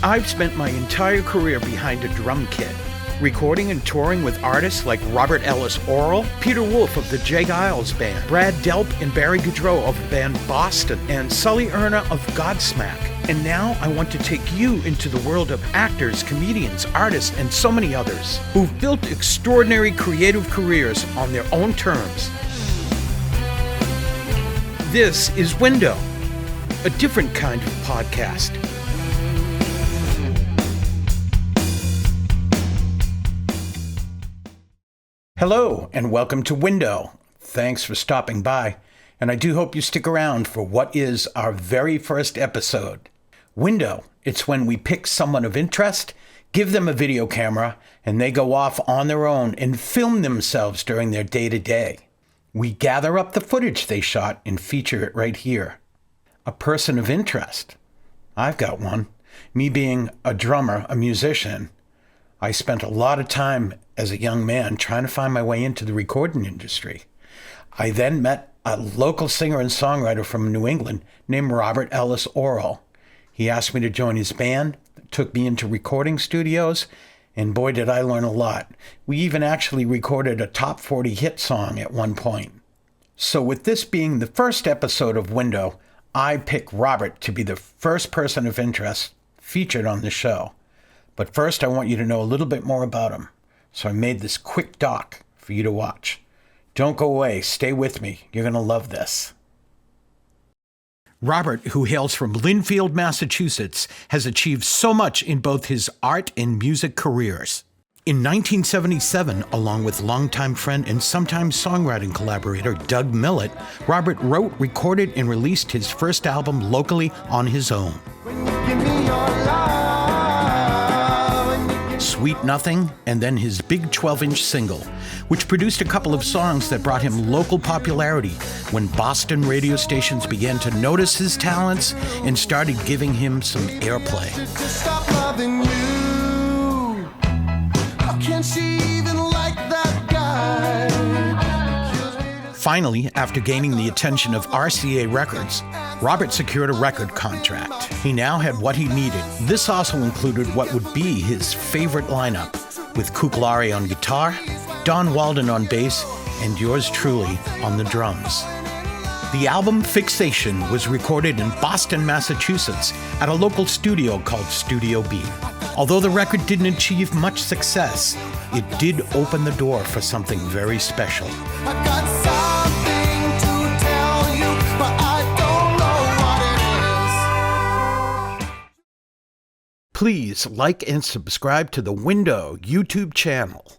I've spent my entire career behind a drum kit, recording and touring with artists like Robert Ellis Orrall, Peter Wolf of the Geils Band, Brad Delp and Barry Goudreau of the band Boston, and Sully Erna of Godsmack. And now I want to take you into the world of actors, comedians, artists, and so many others who've built extraordinary creative careers on their own terms. This is Window, a different kind of podcast. Hello, and welcome to Window. Thanks for stopping by, and I do hope you stick around for what is our very first episode. Window, it's when we pick someone of interest, give them a video camera, and they go off on their own and film themselves during their day-to-day. We gather up the footage they shot and feature it right here. A person of interest. I've got one. Me being a drummer, a musician. I spent a lot of time as a young man trying to find my way into the recording industry. I then met a local singer and songwriter from New England named Robert Ellis Orrall. He asked me to join his band, took me into recording studios, and boy did I learn a lot. We even actually recorded a top 40 hit song at one point. So with this being the first episode of Window, I picked Robert to be the first person of interest featured on the show. But first I want you to know a little bit more about him. So I made this quick doc for you to watch. Don't go away. Stay with me. You're going to love this. Robert, who hails from Linfield, Massachusetts, has achieved so much in both his art and music careers. In 1977, along with longtime friend and sometimes songwriting collaborator Doug Millett, Robert wrote, recorded, and released his first album locally on his own. Sweet Nothing, and then his big 12-inch single, which produced a couple of songs that brought him local popularity when Boston radio stations began to notice his talents and started giving him some airplay. Finally, after gaining the attention of RCA Records, Robert secured a record contract. He now had what he needed. This also included what would be his favorite lineup, with Kuklari on guitar, Don Walden on bass, and yours truly on the drums. The album Fixation was recorded in Boston, Massachusetts, at a local studio called Studio B. Although the record didn't achieve much success, it did open the door for something very special. Please like and subscribe to the Window YouTube channel.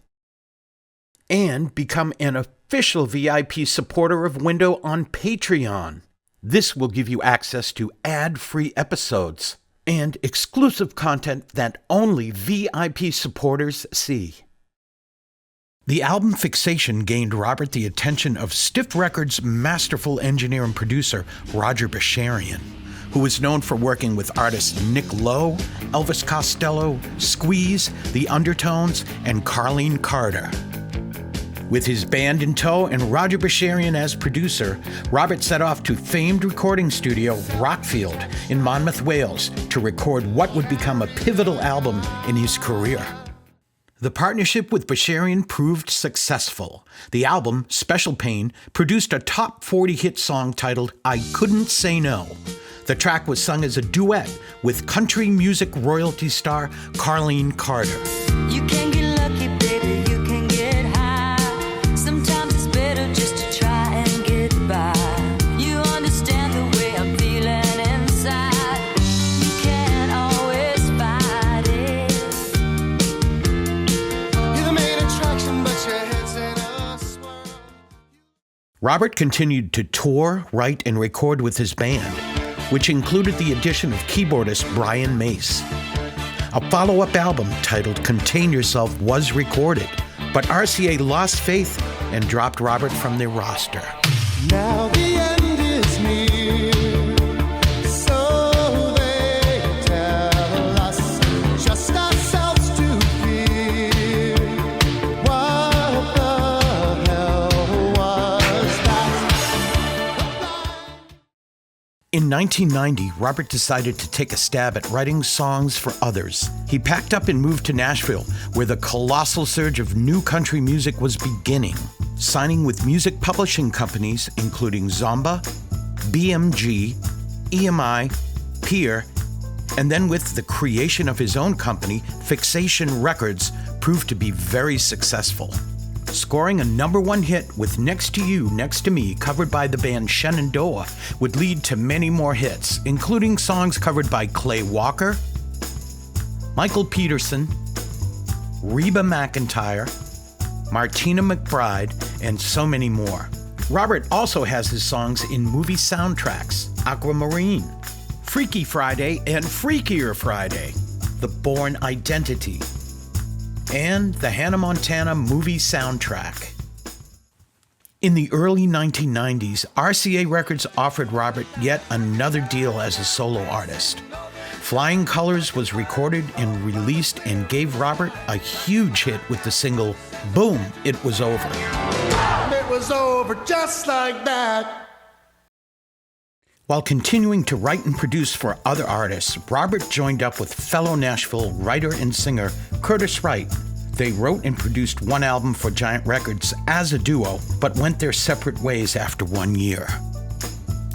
And become an official VIP supporter of Window on Patreon. This will give you access to ad-free episodes and exclusive content that only VIP supporters see. The album Fixation gained Robert the attention of Stiff Records' masterful engineer and producer, Roger Bechirian, who is known for working with artists Nick Lowe, Elvis Costello, Squeeze, The Undertones, and Carlene Carter. With his band in tow and Roger Bechirian as producer, Robert set off to famed recording studio Rockfield in Monmouth, Wales, to record what would become a pivotal album in his career. The partnership with Bechirian proved successful. The album, Special Pain, produced a top 40 hit song titled I Couldn't Say No. The track was sung as a duet with country music royalty star Carlene Carter. You can get lucky, baby, you can get high. Sometimes it's better just to try and get by. You understand the way I'm feeling inside. You can't always fight it. You're the main attraction, but your head's in a swirl. Robert continued to tour, write, and record with his band, which included the addition of keyboardist Brian Mace. A follow-up album titled Contain Yourself was recorded, but RCA lost faith and dropped Robert from their roster. Now the end is near, so they tell us, just ourselves to fear. What the hell was that? In In 1990, Robert decided to take a stab at writing songs for others. He packed up and moved to Nashville, where the colossal surge of new country music was beginning, signing with music publishing companies including Zomba, BMG, EMI, Peer, and then with the creation of his own company, Fixation Records proved to be very successful, scoring a #1 hit with Next to You, Next to Me, covered by the band Shenandoah, would lead to many more hits, including songs covered by Clay Walker, Michael Peterson, Reba McEntire, Martina McBride, and so many more. Robert also has his songs in movie soundtracks, Aquamarine, Freaky Friday and Freakier Friday, The Bourne Identity, and the Hannah Montana movie soundtrack. In the early 1990s, RCA Records offered Robert yet another deal as a solo artist. Flying Colors was recorded and released and gave Robert a huge hit with the single, Boom, It Was Over. It was over just like that. While continuing to write and produce for other artists, Robert joined up with fellow Nashville writer and singer Curtis Wright. They wrote and produced one album for Giant Records as a duo, but went their separate ways after 1 year.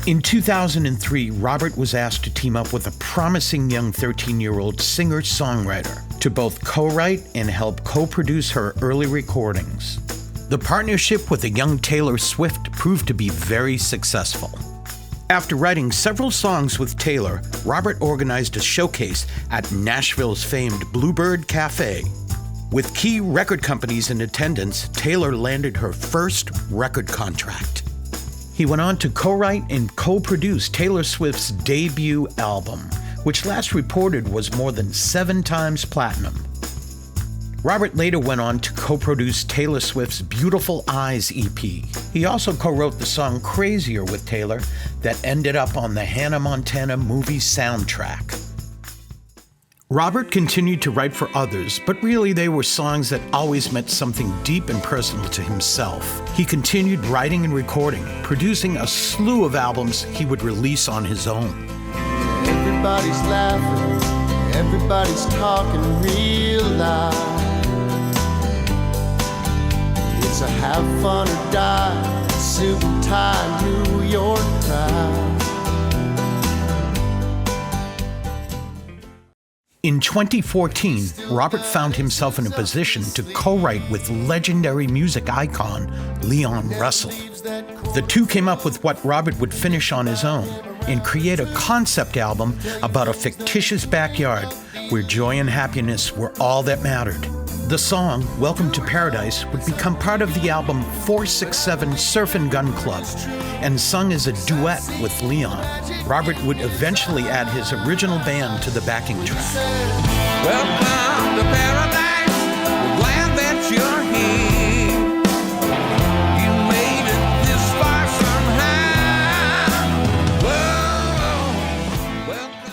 In 2003, Robert was asked to team up with a promising young 13-year-old singer-songwriter to both co-write and help co-produce her early recordings. The partnership with a young Taylor Swift proved to be very successful. After writing several songs with Taylor, Robert organized a showcase at Nashville's famed Bluebird Cafe. With key record companies in attendance, Taylor landed her first record contract. He went on to co-write and co-produce Taylor Swift's debut album, which last reported was more than 7 times platinum. Robert later went on to co-produce Taylor Swift's Beautiful Eyes EP. He also co-wrote the song Crazier with Taylor that ended up on the Hannah Montana movie soundtrack. Robert continued to write for others, but really they were songs that always meant something deep and personal to himself. He continued writing and recording, producing a slew of albums he would release on his own. Everybody's laughing, everybody's talking real loud. It's a have fun or die, suit and tie, New York crowd. In 2014, Robert found himself in a position to co-write with legendary music icon Leon Russell. The two came up with what Robert would finish on his own and create a concept album about a fictitious backyard where joy and happiness were all that mattered. The song, Welcome to Paradise, would become part of the album 467 Surf and Gun Club and sung as a duet with Leon. Robert would eventually add his original band to the backing track. Welcome to paradise, we're glad that you're here. You made it this far somehow. Whoa, welcome.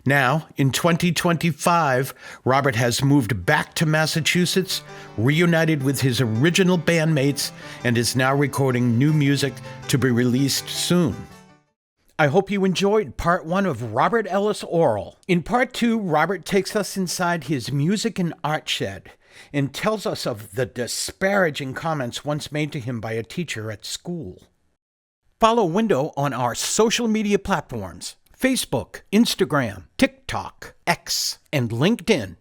Now, in 2025, Robert has moved back to Massachusetts, reunited with his original bandmates, and is now recording new music to be released soon. I hope you enjoyed part 1 of Robert Ellis Orrall. In part 2, Robert takes us inside his music and art shed and tells us of the disparaging comments once made to him by a teacher at school. Follow Window on our social media platforms: Facebook, Instagram, TikTok, X, and LinkedIn.